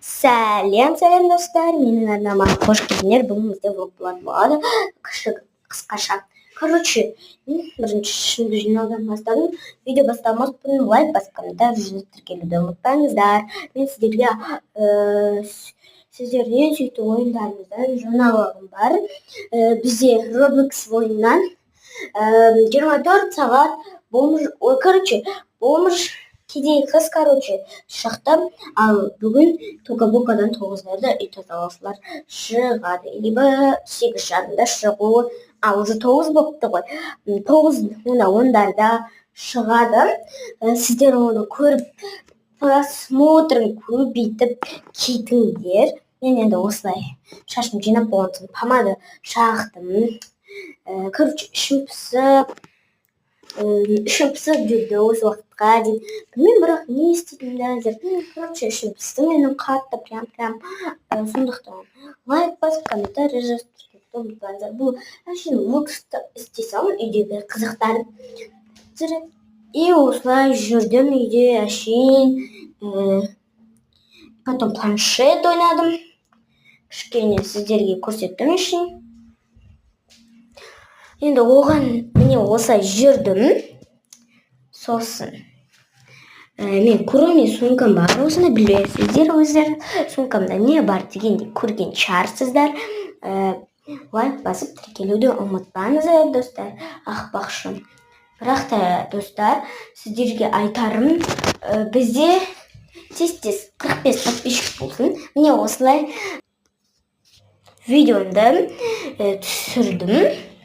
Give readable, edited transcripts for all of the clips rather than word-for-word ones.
Сәлем достар, менің арнама қош келдіңдер. Бүгін бізде влог болады қысқаша. Короче, мен бірінші шымды жинаудан бастадым. Видео бастамас бұрын лайк басқанда жүзді тіркелуді ұмытпаңыздар. Мен сіздерден сүйікті ойындарымыздан жаңалығым бар. Бізде Roblox ойыннан 24 сағат бомж кедей қыз шықтым, ал бүгін Тока-Бокадан 9-ларда үй тазалаушылар шығады. Либо 8 жарымда шығуы, уже 9 болыпты ғой. 9-10-дарда шығады. Сіздер оны көріп, просмотрын көбейтіп кетіңдер. Мен енді осылай шашым жинап болған соң помада шақтым. Короче, ішім пысып жүрді осы уақытқа дейін. Білмеймін, бірақ не істейтінімді әзір. Короче, ішім пысты менің қатты, прям. Сондықтан лайк басып, комментарий жазып ұмытпаңыздар. Бұл әшейін влогты істесем үйдегі қызықтар. И осылай жүрдім үйде әшейін. Потом планшет ойнадым. Кішкене сіздерге көрсеттім әшейін. Енді оған міне осылай жүрдім. Сосын мен кроме сумкам бар, осыны білесіздер өздер. Сумкамда не бар дегенде көрген шығарсыздар. Лайк басып тіркелуді ұмытпаңыздар достар, ақпақшым. Бірақ та достар, сіздерге айтарым, бізде тез 45 подписчик болсын. Міне осылай видеомды түсірдім.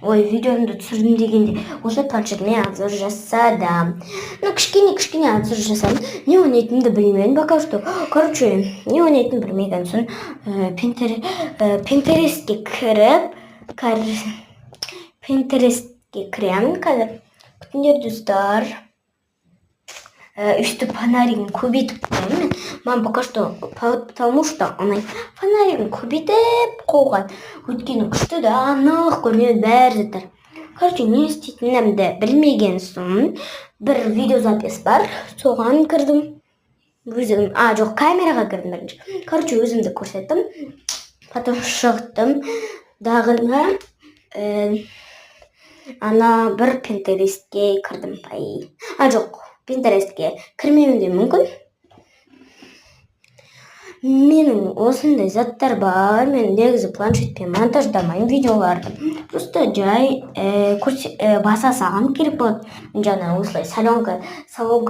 Видеомды түсірдім дегенде осы планшетіме обзор жасадым. Кішкене обзор жасадым. Не ойнайтынымды білмедім пока что. Короче, не ойнайтынымды білмеген соң Pinterestке кіремін қазір. Күтіңдер достар. Үсті фонаригін көбейтіп қоймын. Мен пока что, потому что фонаригін көбейтіп қойған. Өткені күшті да анық көрінеді бәрі заттар. Короче, не істейтінімді білмеген соң бір видеозапис бар, соған кірдім. Жоқ, камераға кірдім бірінші. Короче, өзімді көрсеттім. Потом шықтым. Дағына бір Pinterestке кірдім. Жоқ, Pinterestке кірмеуім де мүмкін. Менің осындай заттар бар. Мен негізі планшетпен монтаждамайын видеоларды. Просто жай баса саған керек болады. Жаңа осылай салонка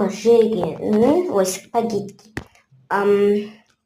жеген, спагетти.